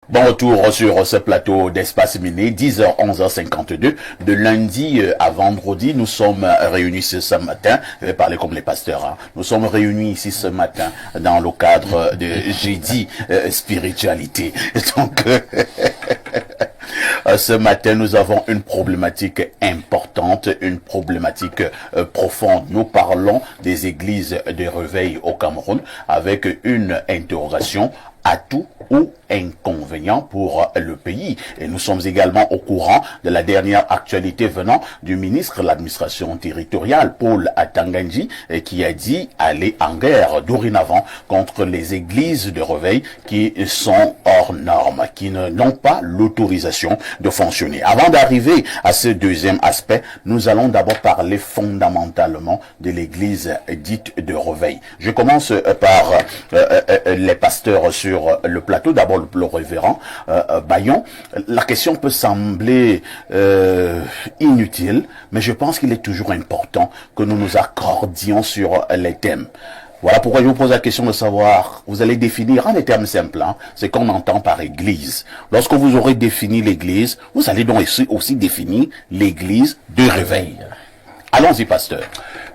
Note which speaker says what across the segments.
Speaker 1: Bon retour sur ce plateau d'Espace Miné, 10h, 11h52. De lundi à vendredi, nous sommes réunis ce matin. Je vais parler comme les pasteurs. Hein. Nous sommes réunis ici ce matin dans le cadre de Jeudi Spiritualité. Donc, ce matin, nous avons une problématique importante, une problématique profonde. Nous parlons des églises de réveil au Cameroun avec une interrogation: atout ou inconvénient pour le pays. Et nous sommes également au courant de la dernière actualité venant du ministre de l'administration territoriale, Paul Atangandji, qui a dit aller en guerre dorénavant contre les églises de réveil qui sont hors normes, qui n'ont pas l'autorisation de fonctionner. Avant d'arriver à ce deuxième aspect, nous allons d'abord parler fondamentalement de l'église dite de réveil. Je commence par les pasteurs sur le plateau. D'abord le révérend Bayon. La question peut sembler inutile, mais je pense qu'il est toujours important que nous nous accordions sur les thèmes. Voilà pourquoi je vous pose la question de savoir, vous allez définir en des termes simples, hein, ce qu'on entend par église. Lorsque vous aurez défini l'église, vous allez donc aussi définir l'église de réveil. Allons-y, pasteur.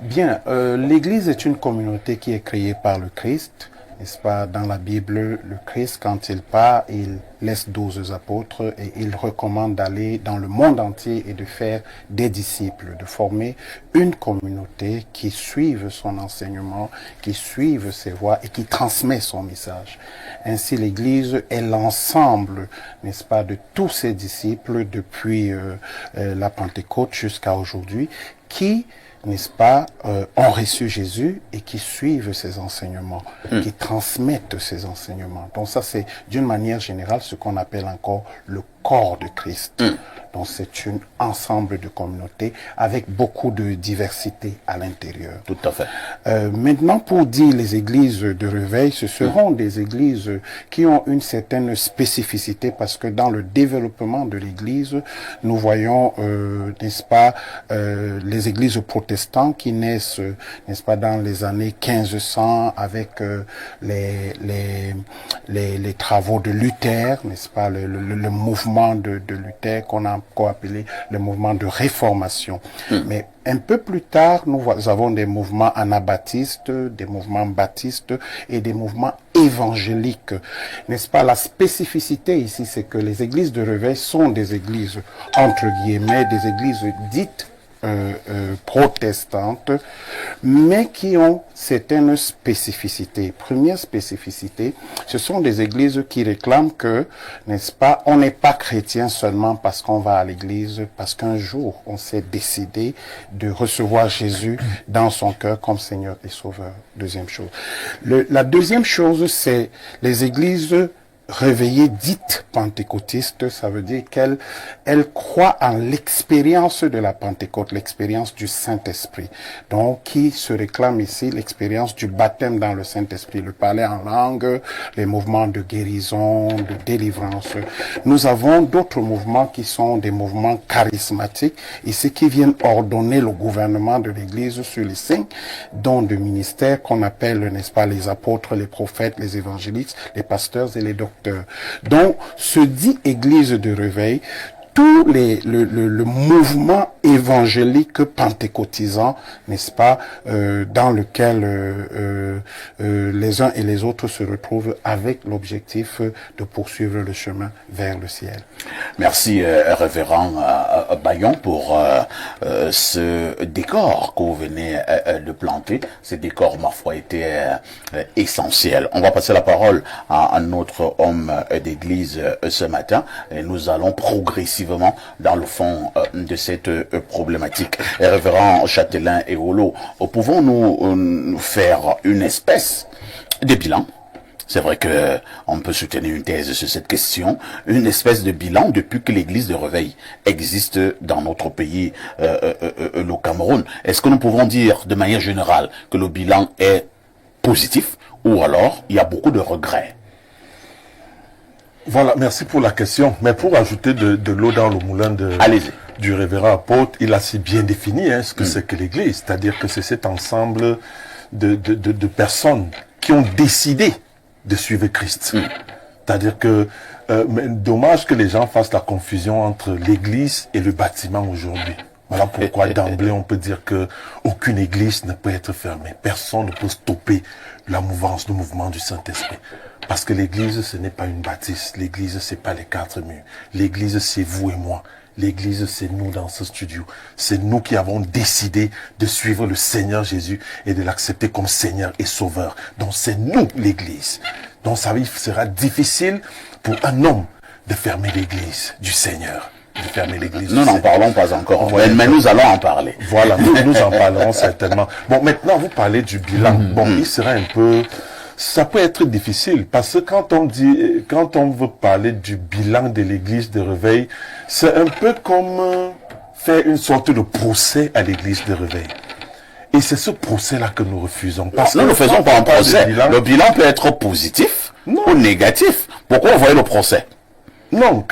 Speaker 2: Bien, l'église est une communauté qui est créée par le Christ. N'est-ce pas, dans la Bible, le Christ, quand il part, il laisse 12 apôtres et il recommande d'aller dans le monde entier et de faire des disciples, de former une communauté qui suive son enseignement, qui suive ses voies et qui transmet son message. Ainsi, l'Église est l'ensemble, n'est-ce pas, de tous ses disciples depuis la Pentecôte jusqu'à aujourd'hui, qui, n'est-ce pas, ont reçu Jésus et qui suivent ses enseignements, qui transmettent ses enseignements. Donc ça, c'est d'une manière générale ce qu'on appelle encore le corps de Christ. Donc c'est un ensemble de communautés avec beaucoup de diversité à l'intérieur.
Speaker 1: Tout à fait.
Speaker 2: Maintenant, pour dire les églises de réveil, ce seront des églises qui ont une certaine spécificité parce que dans le développement de l'église, nous voyons, n'est-ce pas, les églises protestantes qui naissent, n'est-ce pas, dans les années 1500 avec les travaux de Luther, n'est-ce pas, le mouvement de Luther qu'on a encore appelé le mouvement de réformation. Mais un peu plus tard, nous avons des mouvements anabaptistes, des mouvements baptistes et des mouvements évangéliques. N'est-ce pas? La spécificité ici, c'est que les églises de réveil sont des églises, entre guillemets, des églises dites protestantes, mais qui ont certaines spécificités. Première spécificité, ce sont des églises qui réclament que, n'est-ce pas, on n'est pas chrétien seulement parce qu'on va à l'église, parce qu'un jour on s'est décidé de recevoir Jésus dans son cœur comme Seigneur et Sauveur. Deuxième chose. La deuxième chose, c'est les églises réveillée dite pentecôtiste, ça veut dire qu'elle croit en l'expérience de la Pentecôte, l'expérience du Saint-Esprit. Donc, qui se réclame ici l'expérience du baptême dans le Saint-Esprit, le parler en langue, les mouvements de guérison, de délivrance. Nous avons d'autres mouvements qui sont des mouvements charismatiques, ici qui viennent ordonner le gouvernement de l'Église sur les 5 dons de ministère qu'on appelle, n'est-ce pas, les apôtres, les prophètes, les évangélistes, les pasteurs et les docteurs. Donc, se dit église de réveil, tout le mouvement évangélique pentecôtisant, n'est-ce pas, dans lequel les uns et les autres se retrouvent avec l'objectif de poursuivre le chemin vers le ciel.
Speaker 1: Merci, révérend Bayon, pour ce décor que vous venez de planter. Ce décor, ma foi, était essentiel. On va passer la parole à notre homme d'église ce matin et nous allons progressivement dans le fond de cette problématique. Révérend Châtelain et Olo, pouvons-nous faire une espèce de bilan? C'est vrai que on peut soutenir une thèse sur cette question, une espèce de bilan depuis que l'église de réveil existe dans notre pays, le Cameroun. Est-ce que nous pouvons dire de manière générale que le bilan est positif ou alors il y a beaucoup de regrets?
Speaker 3: Voilà, merci pour la question. Mais pour ajouter de l'eau dans le moulin du révérend apôtre, il a si bien défini ce que c'est que l'Église. C'est-à-dire que c'est cet ensemble de personnes qui ont décidé de suivre Christ. C'est-à-dire que mais dommage que les gens fassent la confusion entre l'église et le bâtiment aujourd'hui. Voilà pourquoi d'emblée on peut dire que aucune église ne peut être fermée. Personne ne peut stopper la mouvance, le mouvement du Saint-Esprit. Parce que l'église, ce n'est pas une bâtisse. L'église, c'est pas les 4 murs. L'église, c'est vous et moi. L'église, c'est nous dans ce studio. C'est nous qui avons décidé de suivre le Seigneur Jésus et de l'accepter comme Seigneur et Sauveur. Donc c'est nous l'église. Donc ça sera difficile pour un homme de fermer l'église du Seigneur. De fermer l'église.
Speaker 1: Nous n'en parlons pas encore, mais nous allons en parler.
Speaker 3: Voilà, nous en parlerons certainement. Bon, maintenant vous parlez du bilan. Bon, il sera un peu... Ça peut être difficile parce que quand on veut parler du bilan de l'église de réveil, c'est un peu comme faire une sorte de procès à l'église de réveil. Et c'est ce procès-là que nous refusons. Parce que
Speaker 1: nous ne faisons pas un procès. Le bilan peut être positif ou négatif. Pourquoi on voit le procès?
Speaker 3: Non,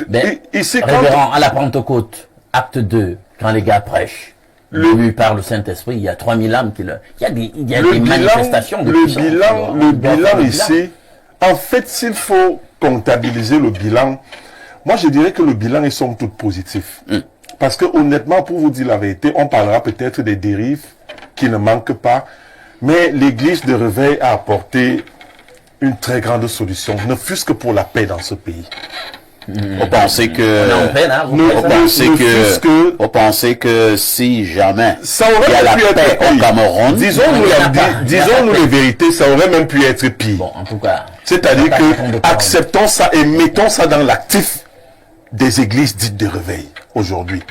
Speaker 3: ici
Speaker 4: révérend, à la Pentecôte, acte 2, quand les gars prêchent, lui par le Saint-Esprit, il y a 3000 âmes qui le... Il y a des manifestations de puissance.
Speaker 3: Le bilan ici, en fait, s'il faut comptabiliser le bilan, moi je dirais que le bilan est somme toute positif. Parce que honnêtement, pour vous dire la vérité, on parlera peut-être des dérives qui ne manquent pas, mais l'église de réveil a apporté une très grande solution, ne fût-ce que pour la paix dans ce pays.
Speaker 1: On pensait que, on pensait que si jamais
Speaker 3: ça aurait
Speaker 1: il y a la
Speaker 3: pu
Speaker 1: paix
Speaker 3: être
Speaker 1: au Cameroun,
Speaker 3: disons-nous les vérités, ça aurait même pu être pire.
Speaker 4: Bon, en tout cas.
Speaker 3: C'est-à-dire que acceptons ça et mettons ça dans l'actif des églises dites de réveil aujourd'hui.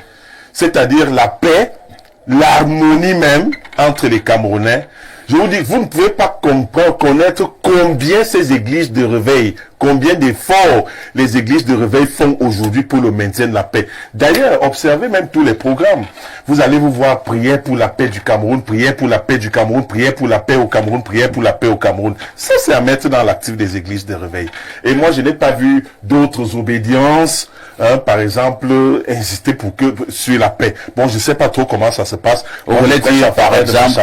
Speaker 3: C'est-à-dire la paix, l'harmonie même entre les Camerounais. Je vous dis, vous ne pouvez pas connaître combien ces églises de réveil, combien d'efforts les églises de réveil font aujourd'hui pour le maintien de la paix. D'ailleurs, observez même tous les programmes. Vous allez vous voir prière pour la paix du Cameroun, prière pour la paix du Cameroun, prière pour la paix au Cameroun, prière pour la paix au Cameroun. Ça, c'est à mettre dans l'actif des églises de réveil. Et moi, je n'ai pas vu d'autres obédiences, par exemple, insister sur la paix. Bon, je ne sais pas trop comment ça se passe.
Speaker 1: Vous voulez dire, par exemple,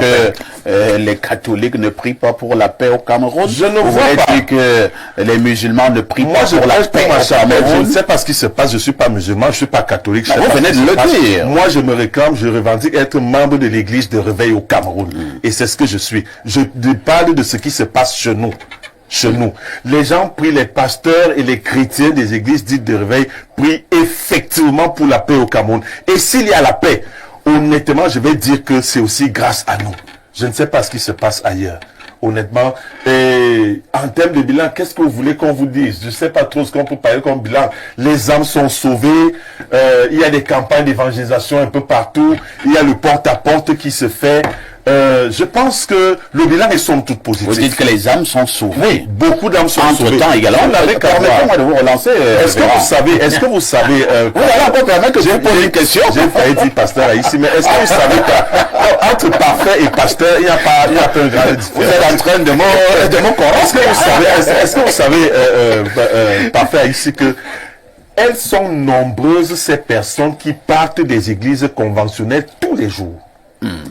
Speaker 1: que les catholiques ne prient pas pour la paix au Cameroun?
Speaker 3: Je ne vois pas.
Speaker 1: Dire que les musulmans ne prient pas pour la paix au Cameroun?
Speaker 3: Je ne sais pas ce qui se passe. Je ne suis pas musulman, je ne suis pas catholique.
Speaker 1: Vous venez de le dire.
Speaker 3: Moi, je me réclame, je revendique être membre de l'église de réveil au Cameroun. Et c'est ce que je suis. Je parle de ce qui se passe chez nous. Chez nous. Les gens prient, les pasteurs et les chrétiens des églises dites de réveil prient effectivement pour la paix au Cameroun. Et s'il y a la paix, honnêtement, je vais dire que c'est aussi grâce à nous. Je ne sais pas ce qui se passe ailleurs. Honnêtement, et en termes de bilan, qu'est-ce que vous voulez qu'on vous dise? Je ne sais pas trop ce qu'on peut parler comme bilan. Les âmes sont sauvées, il y a des campagnes d'évangélisation un peu partout, il y a le porte-à-porte qui se fait. Je pense que le bilan est somme toute positif.
Speaker 1: Vous dites que les âmes sont sauvées.
Speaker 3: Oui, beaucoup d'âmes sont sauvées.
Speaker 1: Entre-temps également, permettez-moi de vous relancer.
Speaker 3: Est-ce que vous savez,
Speaker 1: voilà, encore permettre que je vous pose une question.
Speaker 3: J'ai failli dire pasteur ici, mais est-ce que vous savez qu'entre parfait et pasteur, il n'y a pas une grande différence?
Speaker 1: Vous êtes en train de me corrompre.
Speaker 3: Est-ce que vous savez, parfait ici, que elles sont nombreuses ces personnes qui partent des églises conventionnelles tous les jours.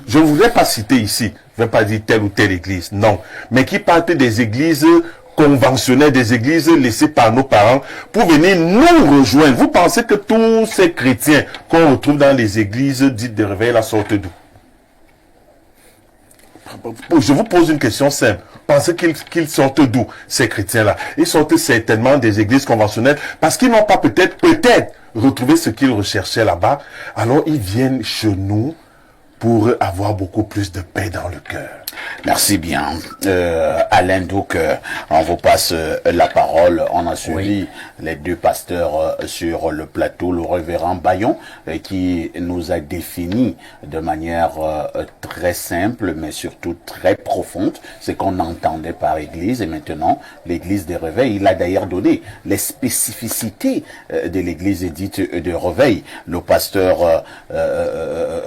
Speaker 3: Je ne voudrais pas citer ici, je ne vais pas dire telle ou telle église, non, mais qui partent des églises conventionnelles, des églises laissées par nos parents, pour venir nous rejoindre. Vous pensez que tous ces chrétiens qu'on retrouve dans les églises dites de réveil la sortent d'où? Je vous pose une question simple. Pensez qu'ils sortent d'où, ces chrétiens-là? Ils sortent certainement des églises conventionnelles parce qu'ils n'ont pas peut-être retrouvé ce qu'ils recherchaient là-bas. Alors ils viennent chez nous pour avoir beaucoup plus de paix dans le cœur.
Speaker 1: Merci bien. Alain, donc, on vous passe la parole. On a suivi les deux pasteurs sur le plateau, le révérend Bayon, qui nous a défini de manière très simple, mais surtout très profonde, ce qu'on entendait par église. Et maintenant, l'église des réveils, il a d'ailleurs donné les spécificités de l'église dite de réveil. Le pasteur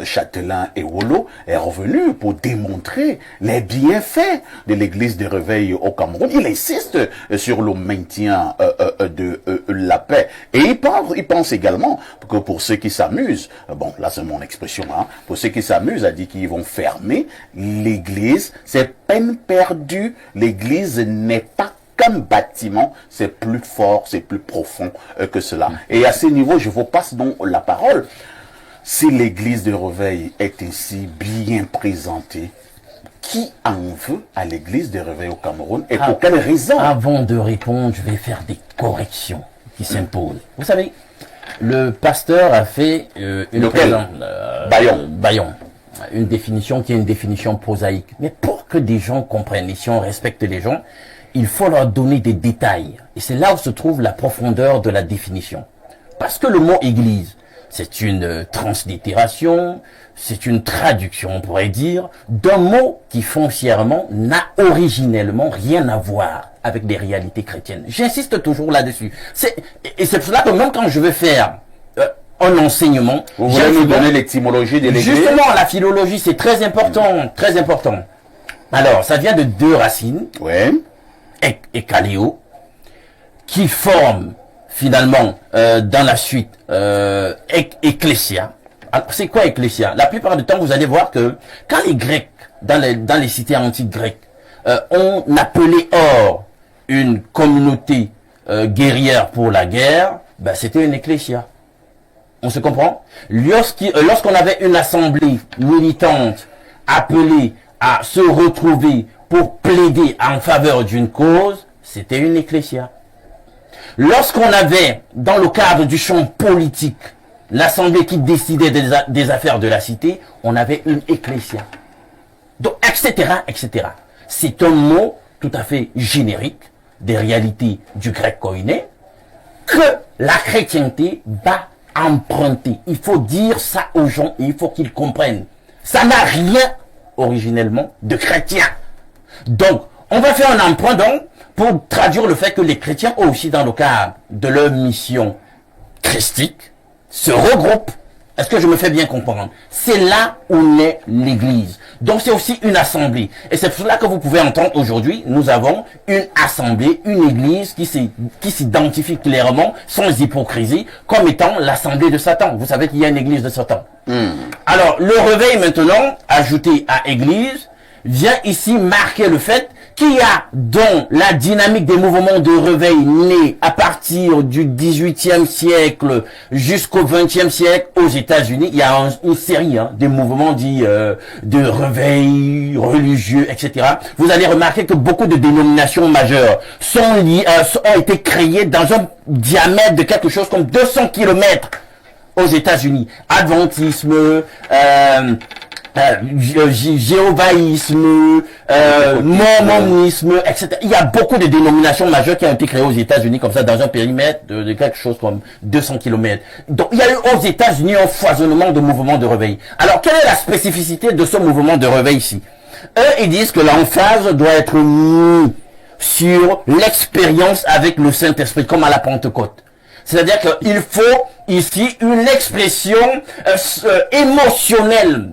Speaker 1: Châtelain et Wolo est revenu pour démontrer les bienfaits de l'église de réveil au Cameroun. Il insiste sur le maintien de la paix. Et il pense également que pour ceux qui s'amusent, bon, là c'est mon expression, hein, pour ceux qui s'amusent, a dit qu'ils vont fermer l'église. C'est peine perdue. L'église n'est pas qu'un bâtiment, c'est plus fort, c'est plus profond que cela. Et à ce niveau, je vous passe donc la parole. Si l'église de Réveil est ainsi bien présentée, qui en veut à l'église de Réveil au Cameroun et pour quelle raison?
Speaker 4: Avant de répondre, je vais faire des corrections qui s'imposent. Vous savez, le pasteur a fait une Bayon. Une définition qui est une définition prosaïque. Mais pour que des gens comprennent, et si on respecte les gens, il faut leur donner des détails. Et c'est là où se trouve la profondeur de la définition. Parce que le mot église, c'est une translittération, c'est une traduction, on pourrait dire, d'un mot qui foncièrement n'a originellement rien à voir avec des réalités chrétiennes. J'insiste toujours là-dessus. Et c'est pour cela que même quand je veux faire un enseignement...
Speaker 1: Vous voulez nous donner l'étymologie de l'église?
Speaker 4: Justement, la philologie, c'est très important, très important. Alors, ça vient de deux racines, et kaléo, qui forment finalement, dans la suite, ecclésia. Alors, c'est quoi ecclésia? La plupart du temps, vous allez voir que quand les Grecs, dans les cités antiques grecques, ont appelé hors une communauté guerrière pour la guerre, ben, c'était une ecclésia. On se comprend? Lorsqu'on avait une assemblée militante appelée à se retrouver pour plaider en faveur d'une cause, c'était une ecclésia. Lorsqu'on avait, dans le cadre du champ politique, l'assemblée qui décidait des affaires de la cité, on avait une ecclésia. Donc, etc., etc. C'est un mot tout à fait générique des réalités du grec koiné que la chrétienté va emprunter. Il faut dire ça aux gens et il faut qu'ils comprennent. Ça n'a rien originellement de chrétien. Donc, on va faire un emprunt donc pour traduire le fait que les chrétiens aussi dans le cadre de leur mission christique se regroupent. Est-ce que je me fais bien comprendre? C'est là où naît l'église. Donc c'est aussi une assemblée. Et c'est pour cela que vous pouvez entendre aujourd'hui, nous avons une assemblée, une église qui s'identifie clairement, sans hypocrisie, comme étant l'assemblée de Satan. Vous savez qu'il y a une église de Satan. Alors, le réveil maintenant, ajouté à église, vient ici marquer le fait qu'il y a dans la dynamique des mouvements de réveil nés à partir du 18e siècle jusqu'au 20e siècle aux États-Unis, il y a une série de mouvements dits de réveil religieux, etc. Vous allez remarquer que beaucoup de dénominations majeures ont été créées dans un diamètre de quelque chose comme 200 km aux États-Unis. Adventisme, jéhovaïsme, mormonisme, etc. Il y a beaucoup de dénominations majeures qui ont été créées aux États-Unis comme ça dans un périmètre de quelque chose comme 200 km. Donc il y a eu aux États-Unis un foisonnement de mouvements de réveil. Alors quelle est la spécificité de ce mouvement de réveil ici? Eux, ils disent que l'emphase doit être mise sur l'expérience avec le Saint-Esprit comme à la Pentecôte. C'est-à-dire qu'il faut ici une expression émotionnelle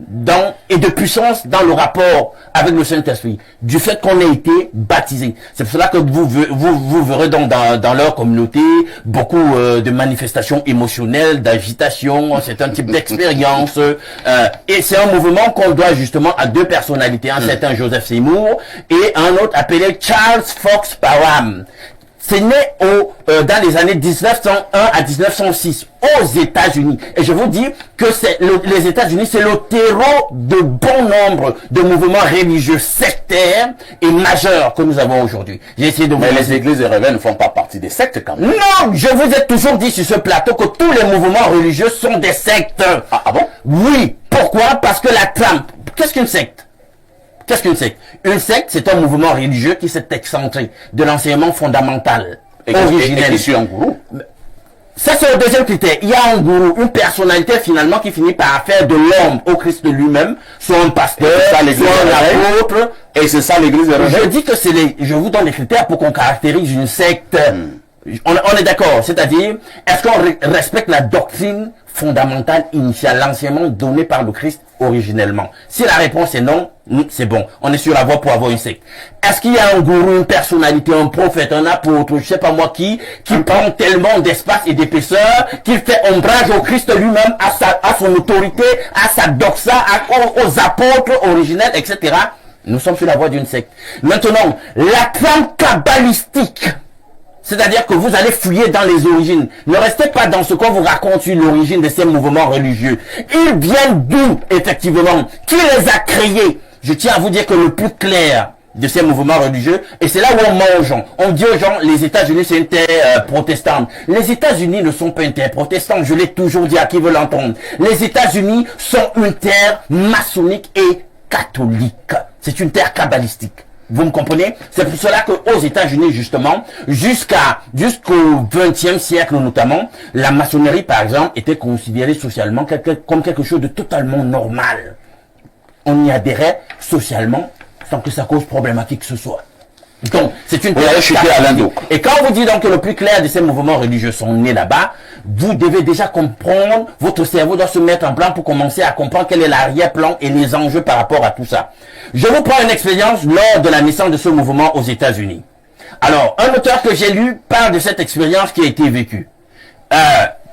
Speaker 4: et de puissance dans le rapport avec le Saint-Esprit, du fait qu'on ait été baptisé. C'est pour cela que vous verrez dans leur communauté beaucoup de manifestations émotionnelles, d'agitation, c'est un type d'expérience. Et c'est un mouvement qu'on doit justement à deux personnalités, un certain Joseph Seymour et un autre appelé Charles Fox Parham. C'est né dans les années 1901 à 1906 aux États-Unis. Et je vous dis que les États-Unis, c'est le terreau de bon nombre de mouvements religieux sectaires et majeurs que nous avons aujourd'hui. J'ai essayé de vous
Speaker 1: Mais les églises de réveil ne font pas partie des sectes quand même.
Speaker 4: Non, je vous ai toujours dit sur ce plateau que tous les mouvements religieux sont des sectes.
Speaker 1: Ah bon?
Speaker 4: Oui. Pourquoi? Parce que la trame... Qu'est-ce qu'une secte? Qu'est-ce qu'une secte? Une secte, c'est un mouvement religieux qui s'est excentré de l'enseignement fondamental originel.
Speaker 1: Et qui suit un gourou.
Speaker 4: Ça, c'est le deuxième critère. Il y a un gourou, une personnalité finalement qui finit par faire de l'homme au Christ lui-même, soit un pasteur, soit un apôtre.
Speaker 1: Et c'est ça l'église de réveil.
Speaker 4: Je dis que je vous donne les critères pour qu'on caractérise une secte. On est d'accord. C'est-à-dire, est-ce qu'on respecte la doctrine fondamentale initiale, l'enseignement donné par le Christ originellement? Si la réponse est non, c'est bon. On est sur la voie pour avoir une secte. Est-ce qu'il y a un gourou, une personnalité, un prophète, un apôtre, je sais pas moi qui prend tellement d'espace et d'épaisseur, qu'il fait ombrage au Christ lui-même, à son autorité, à sa doxa, aux apôtres originels, etc. Nous sommes sur la voie d'une secte. Maintenant, la trame kabbalistique, c'est-à-dire que vous allez fouiller dans les origines. Ne restez pas dans ce qu'on vous raconte sur l'origine de ces mouvements religieux. Ils viennent d'où, effectivement? Qui les a créés? Je tiens à vous dire que le plus clair de ces mouvements religieux, et c'est là où on mange. On dit aux gens, les États-Unis c'est une terre protestante. Les États-Unis ne sont pas une terre protestante, je l'ai toujours dit à qui veut l'entendre. Les États-Unis sont une terre maçonnique et catholique. C'est une terre kabbalistique. Vous me comprenez? C'est pour cela qu'aux États-Unis, justement, jusqu'au XXe siècle notamment, la maçonnerie, par exemple, était considérée socialement comme quelque chose de totalement normal. On y adhérait socialement sans que ça cause problématique que ce soit. Donc, c'est une et quand on vous dit donc que le plus clair de ces mouvements religieux sont nés là-bas, vous devez déjà comprendre, votre cerveau doit se mettre en plan pour commencer à comprendre quel est l'arrière-plan et les enjeux par rapport à tout ça. Je vous prends une expérience lors de la naissance de ce mouvement aux États-Unis. Alors, un auteur que j'ai lu parle de cette expérience qui a été vécue.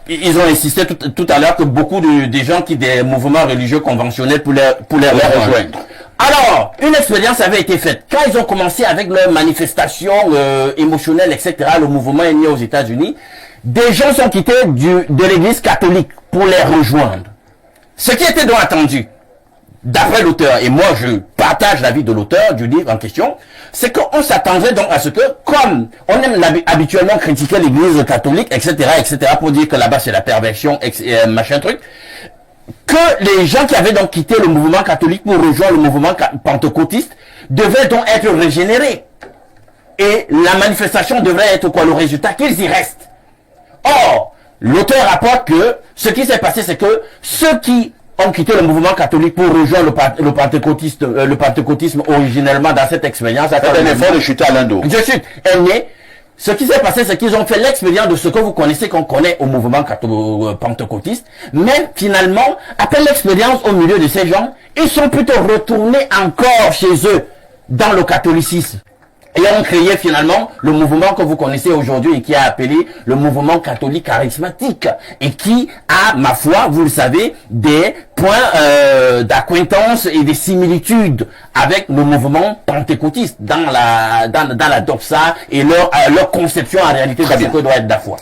Speaker 4: Ils ont insisté tout à l'heure que beaucoup des gens qui des mouvements religieux conventionnels pour les rejoindre. Alors, une expérience avait été faite. Quand ils ont commencé avec leurs manifestations émotionnelles, etc., le mouvement est né aux États-Unis, des gens sont quittés de l'église catholique pour les rejoindre. Ce qui était donc attendu, d'après l'auteur, et moi je partage l'avis de l'auteur du livre en question, c'est qu'on s'attendrait donc à ce que, comme on aime habituellement critiquer l'église catholique, etc., pour dire que là-bas c'est la perversion, machin truc, que les gens qui avaient donc quitté le mouvement catholique pour rejoindre le mouvement pentecôtiste devaient donc être régénérés. Et la manifestation devrait être quoi? Le résultat, qu'ils y restent. Or, l'auteur rapporte que ce qui s'est passé, c'est que ceux qui ont quitté le mouvement catholique pour rejoindre le pentecôtisme originellement dans cette expérience.
Speaker 1: C'est un effort de chuter à l'endo.
Speaker 4: Je chute. Ce qui s'est passé, c'est qu'ils ont fait l'expérience de ce que vous connaissez, qu'on connaît au mouvement pentecôtiste. Mais finalement, après l'expérience au milieu de ces gens, ils sont plutôt retournés encore chez eux dans le catholicisme. Et ont créé finalement le mouvement que vous connaissez aujourd'hui et qui a appelé le mouvement catholique charismatique et qui a, ma foi, vous le savez, des points d'acquaintance et des similitudes avec le mouvement pentecôtiste dans la doxa et leur conception en réalité de ce que doit être la foi.